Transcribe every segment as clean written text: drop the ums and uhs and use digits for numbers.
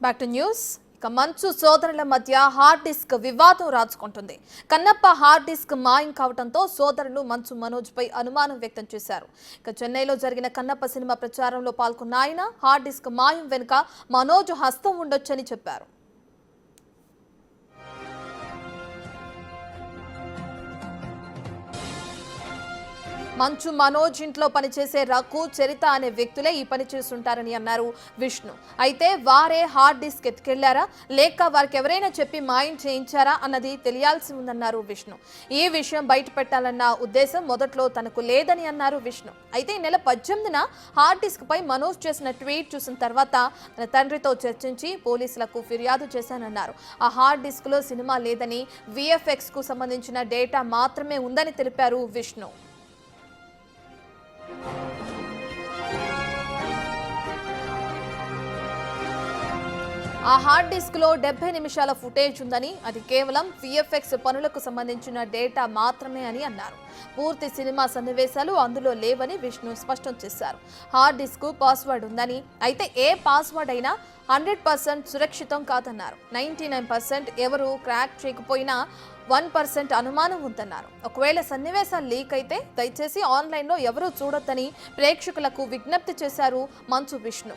Back to news. మంచు సోదరుల మధ్య హార్డ్ డిస్క్ వివాదం రాజుకుంటుంది. కన్నప్ప హార్డ్ డిస్క్ మాయం కావడంతో సోదరులు మంచు మనోజ్ పై అనుమానం వ్యక్తం చేశారు. చెన్నైలో జరిగిన కన్నప్ప సినిమా ప్రచారంలో పాల్గొన్న ఆయన హార్డ్ డిస్క్ మాయం వెనుక మనోజ్ హస్తం ఉండొచ్చని చెప్పారు. మంచు మనోజ్ ఇంట్లో పనిచేసే రఘు, చరిత అనే వ్యక్తులే ఈ పని చేస్తుంటారని అన్నారు విష్ణు. అయితే వారే హార్డ్ డిస్క్ ఎత్తుకెళ్లారా లేక వారికి ఎవరైనా చెప్పి మాయం చేయించారా అన్నది తెలియాల్సి ఉందన్నారు విష్ణు. ఈ విషయం బయట పెట్టాలన్న ఉద్దేశం మొదట్లో తనకు లేదని అన్నారు విష్ణు. అయితే ఈ నెల 18న హార్డ్ డిస్క్ పై మనోజ్ చేసిన ట్వీట్ చూసిన తర్వాత తన తండ్రితో చర్చించి పోలీసులకు ఫిర్యాదు చేశానన్నారు. ఆ హార్డ్ డిస్క్ లో సినిమా లేదని, VFX కు సంబంధించిన డేటా మాత్రమే ఉందని తెలిపారు విష్ణు. ఆ హార్డ్ డిస్క్ లో 70 నిమిషాల ఫుటేజ్ ఉందని, అది కేవలం VFX పనులకు సంబంధించిన డేటా మాత్రమే అని అన్నారు. పూర్తి సినిమా సన్నివేశాలు అందులో లేవని విష్ణు స్పష్టం చేశారు. హార్డ్ డిస్క్ పాస్వర్డ్ ఉందని, అయితే ఏ పాస్వర్డ్ అయినా 100% సురక్షితం కాదన్నారు. 99% ఎవరు క్రాక్ చేయకపోయినా 1% అనుమానం ఉందన్నారు. ఒకవేళ సన్నివేశాలు లీక్ అయితే దయచేసి ఆన్లైన్లో ఎవరూ చూడొద్దని ప్రేక్షకులకు విజ్ఞప్తి చేశారు మంచు విష్ణు.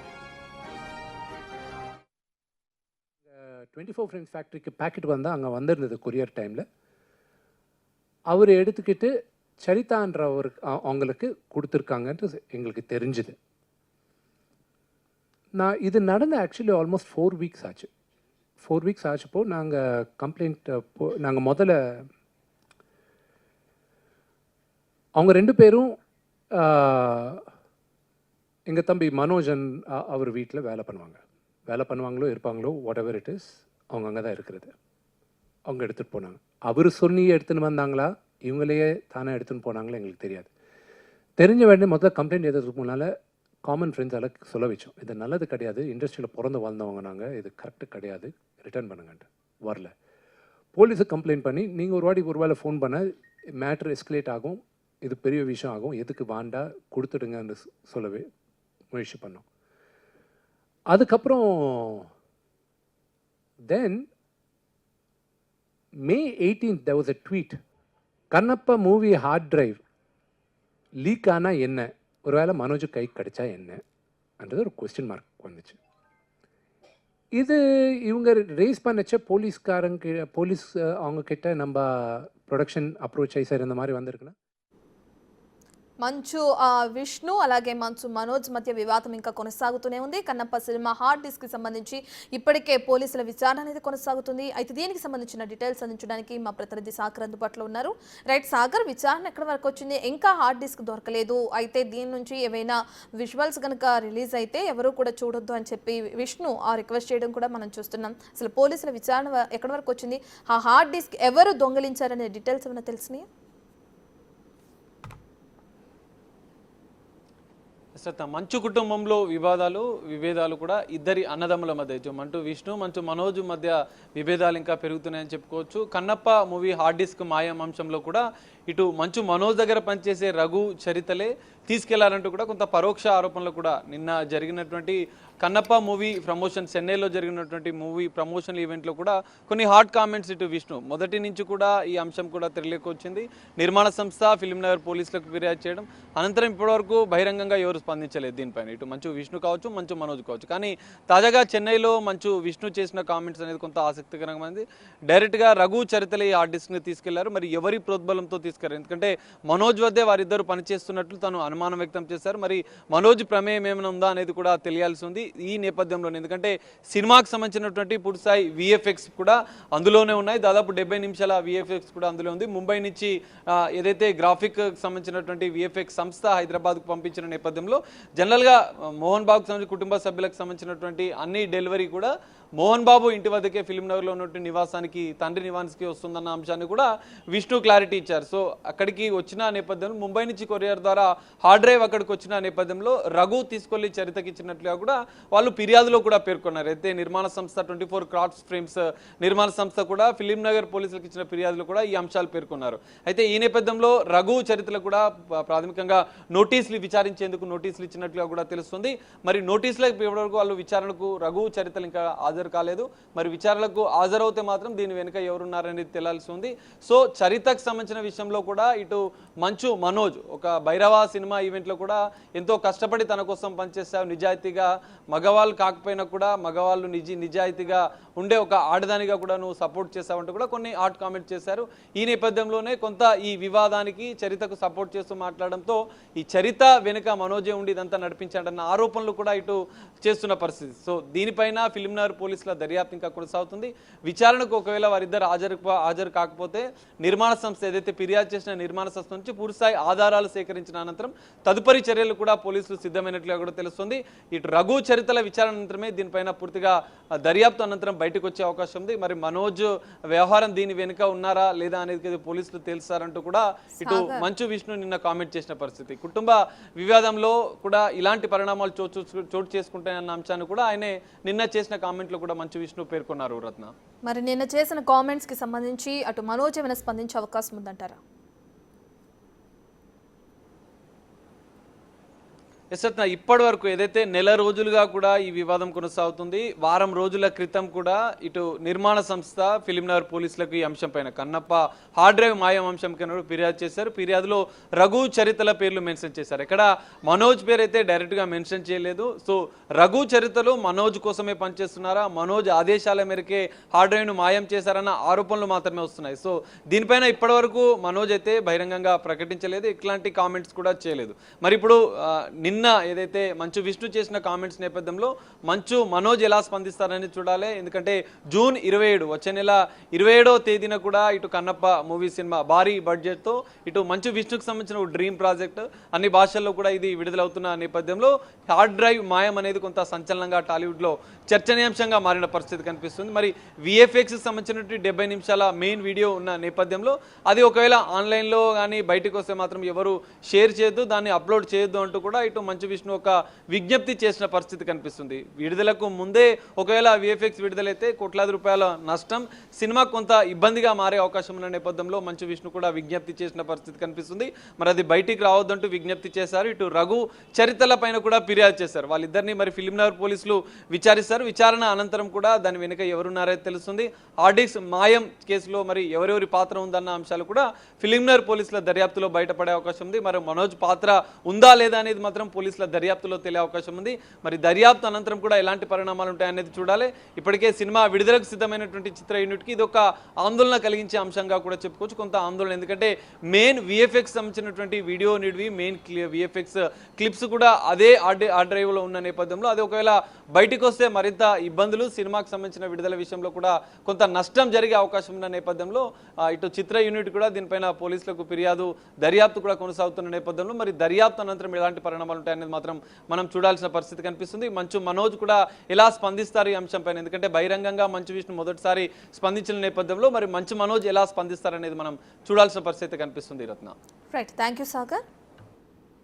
24 ஃப்ரெண்ட்ஸ் ஃபேக்ட்ரிக்கு பேக்கெட் வந்தால் அங்கே வந்திருந்தது கொரியர் டைமில். அவர் எடுத்துக்கிட்டு சரிதான்றவருக்கு அவங்களுக்கு கொடுத்துருக்காங்கன்ட்டு எங்களுக்கு தெரிஞ்சுது. நான் இது நடந்த ஆக்சுவலி ஆல்மோஸ்ட் 4 வீக்ஸ் ஆச்சு. 4 வீக்ஸ் ஆச்சப்போ நாங்கள் கம்ப்ளைண்ட் நாங்கள் முதல்ல அவங்க 2 பேரும் எங்கள் தம்பி மனோஜன் அவர் வீட்டில் வேலை பண்ணுவாங்களோ இருப்பாங்களோ வாட் எவர் இட் இஸ், அவங்க அங்கே தான் இருக்கிறது. அவங்க எடுத்துகிட்டு போனாங்க. அவர் சொல்லி எடுத்துன்னு வந்தாங்களா இவங்களையே தானே எடுத்துன்னு போனாங்களா எங்களுக்கு தெரியாது. தெரிஞ்ச வேண்டிய முதல்ல கம்ப்ளைண்ட் எதுக்கு முன்னால் காமன் ஃப்ரெண்ட்ஸால் சொல்ல வச்சோம், இது நல்லது கிடையாது, இண்டஸ்ட்ரியில் பிறந்து வாழ்ந்தவங்க நாங்கள், இது கரெக்டு கிடையாது, ரிட்டர்ன் பண்ணுங்கன்ட்டு. வரல. போலீஸுக்கு கம்ப்ளைண்ட் பண்ணி நீங்கள் ஒரு வேளை ஃபோன் பண்ண மேட்ரு எஸ்கலேட் ஆகும், இது பெரிய விஷயம் ஆகும், எதுக்கு வாண்டா கொடுத்துடுங்கன்னு சொல்லவே முயற்சி பண்ணோம். அதுக்கப்புறம் then May 18th there was a tweet, Kannappa movie hard drive leak ஆனால் என்ன, ஒருவேளை மனோஜ் கை கிடைச்சா என்னன்றது ஒரு கொஸ்டின் மார்க் வந்துச்சு. இது இவங்க ரேஸ் பண்ணச்ச போலீஸ் அவங்க கிட்ட நம்ம ப்ரொடக்ஷன் அப்ரோச் ஆகி சார் இந்த மாதிரி வந்திருக்குன்னா మంచు విష్ణు అలాగే మంచు మనోజ్ మధ్య వివాదం ఇంకా కొనసాగుతూనే ఉంది. కన్నప్ప సినిమా హార్డ్ డిస్క్ కి సంబంధించి ఇప్పటికే పోలీసుల విచారణ అనేది కొనసాగుతుంది. అయితే దీనికి సంబంధించిన డీటెయిల్స్ అందించడానికి మా ప్రతినిధి సాగర్ అందుబాటులో ఉన్నారు. రైట్ సాగర్, విచారణ ఎక్కడి వరకు వచ్చింది? ఇంకా హార్డ్ డిస్క్ దొరకలేదు, అయితే దీని నుంచి ఏవైనా విజువల్స్ కనుక రిలీజ్ అయితే ఎవరు కూడా చూడొద్దు అని చెప్పి విష్ణు రిక్వెస్ట్ చేయడం కూడా మనం చూస్తున్నాం. అసలు పోలీసుల విచారణ ఎక్కడి వరకు వచ్చింది? ఆ హార్డ్ డిస్క్ ఎవరు దొంగలించారనే డీటెయిల్స్ ఏమైనా తెలిసినాయా? మంచు కుటుంబంలో విభేదాలు కూడా ఇద్దరి అన్నదమ్ముల మధ్య, మంచు విష్ణు మంచు మనోజ్ మధ్య విభేదాలు ఇంకా పెరుగుతున్నాయని చెప్పుకోవచ్చు. కన్నప్ప మూవీ హార్డ్ డిస్క్ మాయం అంశంలో కూడా ఇటు మంచు మనోజ్ దగ్గర పనిచేసే రఘు, చరితలే తీసుకెళ్లారంటూ కూడా కొంత పరోక్ష ఆరోపణలు కూడా నిన్న జరిగినటువంటి కన్నప్ప మూవీ ప్రమోషన్, చెన్నైలో జరిగినటువంటి మూవీ ప్రమోషన్ ఈవెంట్లో కూడా కొన్ని హాట్ కామెంట్స్ ఇటు విష్ణు మొదటి నుంచి కూడా ఈ అంశం కూడా తెరలేకి వచ్చింది. నిర్మాణ సంస్థ ఫిల్మ్ నగర్ పోలీసులకు ఫిర్యాదు చేయడం అనంతరం ఇప్పటివరకు బహిరంగంగా ఎవరు స్పందించలేదు దీనిపైన, ఇటు మంచు విష్ణు కావచ్చు మంచు మనోజ్ కావచ్చు. కానీ తాజాగా చెన్నైలో మంచు విష్ణు చేసిన కామెంట్స్ అనేది కొంత ఆసక్తికరంగా డైరెక్ట్గా రఘు, చరితలే ఈ హార్డ్ డిస్క్ని తీసుకెళ్లారు. మరి ఎవరి ప్రోద్బలంతో తీసుకెళ్లారు? ఎందుకంటే మనోజ్ వద్దే వారిద్దరు పనిచేస్తున్నట్లు తను అనుమానం వ్యక్తం చేశారు. మరి మనోజ్ ప్రమేయం ఏమైనా ఉందా అనేది కూడా తెలియాల్సి ఉంది ఈ నేపథ్యంలోనే. ఎందుకంటే సినిమాకి సంబంధించినటువంటి పూర్తిస్థాయి VFX కూడా అందులోనే ఉన్నాయి. దాదాపు 70 నిమిషాల VFX కూడా అందులో ఉంది. ముంబై నుంచి ఏదైతే గ్రాఫిక్ సంబంధించినటువంటి VFX సంస్థ హైదరాబాద్కు పంపించిన నేపథ్యంలో జనరల్గా మోహన్ బాబుకు సంబంధించిన కుటుంబ సభ్యులకు సంబంధించినటువంటి అన్ని డెలివరీ కూడా మోహన్ బాబు ఇంటి వద్దకే ఫిల్మ్ నగర్లో ఉన్నటువంటి నివాసానికి, తండ్రి నివాసానికి వస్తుందన్న అంశాన్ని కూడా విష్ణు క్లారిటీ ఇచ్చారు. సో అక్కడికి వచ్చిన నేపథ్యంలో ముంబై నుంచి కొరియర్ ద్వారా హార్డ్ డ్రైవ్ అక్కడికి వచ్చిన నేపథ్యంలో రఘు తీసుకెళ్లి చరితకి ఇచ్చినట్లుగా కూడా వాళ్ళు ఫిర్యాదులో కూడా పేర్కొన్నారు. అయితే నిర్మాణ సంస్థ 24 క్రాఫ్ట్స్ ఫ్రేమ్స్ నిర్మాణ సంస్థ కూడా ఫిలిం నగర్ పోలీసులకు ఇచ్చిన ఫిర్యాదులు కూడా ఈ అంశాలు పేర్కొన్నారు. అయితే ఈ నేపథ్యంలో రఘు చరిత్రలకు కూడా ప్రాథమికంగా నోటీసులు విచారించేందుకు నోటీసులు ఇచ్చినట్లుగా కూడా తెలుస్తుంది. మరి నోటీసులకు ఇప్పటివరకు వాళ్ళు విచారణకు రఘు చరిత్రలు ఇంకా హాజరు కాలేదు. మరి విచారణకు హాజరవుతే మాత్రం దీని వెనుక ఎవరున్నారనేది తెలియాల్సి ఉంది. సో చరితకు సంబంధించిన విషయంలో కూడా ఇటు మంచు మనోజ్ ఒక భైరవ సినిమా ఈవెంట్లో కూడా ఎంతో కష్టపడి తన కోసం పనిచేస్తావు, నిజాయితీగా మగవాళ్ళు కాకపోయినా కూడా మగవాళ్ళు నిజాయితీగా ఉండే ఒక ఆడదానిగా కూడా నువ్వు సపోర్ట్ చేస్తావంటూ కూడా కొన్ని హాట్ కామెంట్ చేశారు. ఈ నేపథ్యంలోనే కొంత ఈ వివాదానికి చరితకు సపోర్ట్ చేస్తూ మాట్లాడడంతో ఈ చరిత వెనుక మనోజే ఉండి ఇదంతా నడిపించాడన్న ఆరోపణలు కూడా ఇటు చేస్తున్న పరిస్థితి. సో దీనిపైన ఫిలిం నగర్ పోలీసుల దర్యాప్తు ఇంకా కొనసాగుతుంది. విచారణకు ఒకవేళ వారిద్దరు హాజరు కాకపోతే నిర్మాణ సంస్థ ఏదైతే ఫిర్యాదు చేసిన నిర్మాణ సంస్థ నుంచి పూర్తిస్థాయి ఆధారాలు సేకరించిన అనంతరం తదుపరి చర్యలు కూడా పోలీసులు సిద్ధమైనట్లుగా కూడా తెలుస్తుంది. ఇటు రఘు చరితల విచారణ అనంతరమే దీనిపైన పూర్తిగా దర్యాప్తు అనంతరం బయటకు వచ్చే అవకాశం ఉంది. మరి మనోజ్ వ్యవహారం దీని వెనుక ఉన్నారా లేదా అనేది పోలీసులు తెలుస్తారంటూ కూడా ఇటు మంచు విష్ణు నిన్న కామెంట్ చేసిన పరిస్థితి. కుటుంబ వివాదంలో కూడా ఇలాంటి పరిణామాలు చోటు చేసుకుంటాయన్న అంశాన్ని కూడా ఆయన నిన్న చేసిన కామెంట్లో కూడా మంచు విష్ణు పేర్కొన్నారు. రత్న, మరి నిన్న చేసిన కామెంట్స్ కి సంబంధించి అటు మనోజ్ ఏమైనా స్పందించే అవకాశం ఉందంటారా? రత్న, ఇప్పటి వరకు ఏదైతే నెల రోజులుగా కూడా ఈ వివాదం కొనసాగుతుంది. వారం రోజుల క్రితం కూడా ఇటు నిర్మాణ సంస్థ ఫిలిం నగర్ పోలీసులకు ఈ అంశం పైన కన్నప్ప హార్డ్ డ్రైవ్ మాయం అంశం కింద ఫిర్యాదు చేశారు. ఫిర్యాదులో రఘు చరితల పేర్లు మెన్షన్ చేశారు. ఇక్కడ మనోజ్ పేరు అయితే డైరెక్ట్గా మెన్షన్ చేయలేదు. సో రఘు చరితలు మనోజ్ కోసమే పనిచేస్తున్నారా, మనోజ్ ఆదేశాల మేరకే హార్డ్ డ్రైవ్ను మాయం చేశారన్న ఆరోపణలు మాత్రమే వస్తున్నాయి. సో దీనిపైన ఇప్పటి వరకు మనోజ్ అయితే బహిరంగంగా ప్రకటించలేదు, ఇట్లాంటి కామెంట్స్ కూడా చేయలేదు. మరి ఇప్పుడు నిన్న ఏదైతే మంచు విష్ణు చేసిన కామెంట్స్ నేపథ్యంలో మంచు మనోజ్ ఎలా స్పందిస్తారని చూడాలి. ఎందుకంటే జూన్ 27 వచ్చే నెల 27వ తేదీన కూడా ఇటు కన్నప్ప మూవీ సినిమా భారీ బడ్జెట్తో ఇటు మంచు విష్ణుకు సంబంధించిన డ్రీమ్ ప్రాజెక్ట్ అన్ని భాషల్లో కూడా ఇది విడుదలవుతున్న నేపథ్యంలో హార్డ్ డ్రైవ్ మాయం అనేది కొంత సంచలనంగా టాలీవుడ్లో చర్చనీయాంశంగా మారిన పరిస్థితి కనిపిస్తుంది. మరి విఎఫ్ఎక్స్కి సంబంధించినటువంటి 70 నిమిషాల మెయిన్ వీడియో ఉన్న నేపథ్యంలో అది ఒకవేళ ఆన్లైన్లో కానీ బయటకు వస్తే మాత్రం ఎవరు షేర్ చేయొద్దు, దాన్ని అప్లోడ్ చేయొద్దు అంటూ కూడా ఇటు మంచు విష్ణు ఒక విజ్ఞప్తి చేసిన పరిస్థితి కనిపిస్తుంది. విడుదలకు ముందే ఒకవేళ విఎఫ్ఎక్స్ విడుదలైతే కోట్లాది రూపాయల నష్టం, సినిమా కొంత ఇబ్బందిగా మారే అవకాశం ఉన్న నేపథ్యంలో మంచు విష్ణు కూడా విజ్ఞప్తి చేసిన పరిస్థితి కనిపిస్తుంది. మరి అది బయటికి రావద్దంటూ విజ్ఞప్తి చేశారు. ఇటు రఘు చరితల పైన కూడా ఫిర్యాదు చేశారు. వాళ్ళిద్దరిని మరి ఫిలిం నగర్ పోలీసులు విచారిస్తారు. విచారణ అనంతరం కూడా దాని వెనుక ఎవరున్నారో తెలుస్తుంది. ఆర్డిక్స్ మాయం కేసులో మరి ఎవరెవరి పాత్ర ఉందన్న అంశాలు కూడా ఫిలిం నగర్ పోలీసుల దర్యాప్తులో బయటపడే అవకాశం ఉంది. మరి మనోజ్ పాత్ర ఉందా లేదా అనేది మాత్రం పోలీసుల దర్యాప్తులో తెలియ అవకాశం ఉంది. మరి దర్యాప్తు అనంతరం కూడా ఎలాంటి పరిణామాలు ఉంటాయనేది చూడాలి. ఇప్పటికే సినిమా విడుదలకు సిద్ధమైనటువంటి చిత్ర యూనిట్కి ఇది ఒక ఆందోళన కలిగించే అంశంగా కూడా చెప్పుకోవచ్చు. కొంత ఆందోళన, ఎందుకంటే మెయిన్ విఎఫ్ఎక్స్ సంబంధించినటువంటి వీడియో నిడివి మెయిన్ విఎఫ్ఎక్స్ క్లిప్స్ కూడా అదే హార్డ్ డ్రైవ్లో ఉన్న నేపథ్యంలో అది ఒకవేళ బయటకు వస్తే మరింత ఇబ్బందులు, సినిమాకి సంబంధించిన విడుదల విషయంలో కూడా కొంత నష్టం జరిగే అవకాశం ఉన్న నేపథ్యంలో ఇటు చిత్ర యూనిట్ కూడా దీనిపైన పోలీసులకు ఫిర్యాదు దర్యాప్తు కూడా కొనసాగుతున్న నేపథ్యంలో మరి దర్యాప్తు అనంతరం ఎలాంటి పరిణామాలు ఉంటాయనేది మాత్రం మనం చూడాల్సిన పరిస్థితి కనిపిస్తుంది. మంచు మనోజ్ కూడా ఎలా స్పందిస్తారు ఈ అంశం పైన, ఎందుకంటే బహిరంగంగా మంచు విష్ణు మొదటిసారి స్పందించిన నేపథ్యంలో మరి మంచు మనోజ్ ఎలా స్పందిస్తారనేది మనం చూడాల్సిన పరిస్థితి కనిపిస్తుంది. రత్న, రైట్, థ్యాంక్ యూ సాగర్.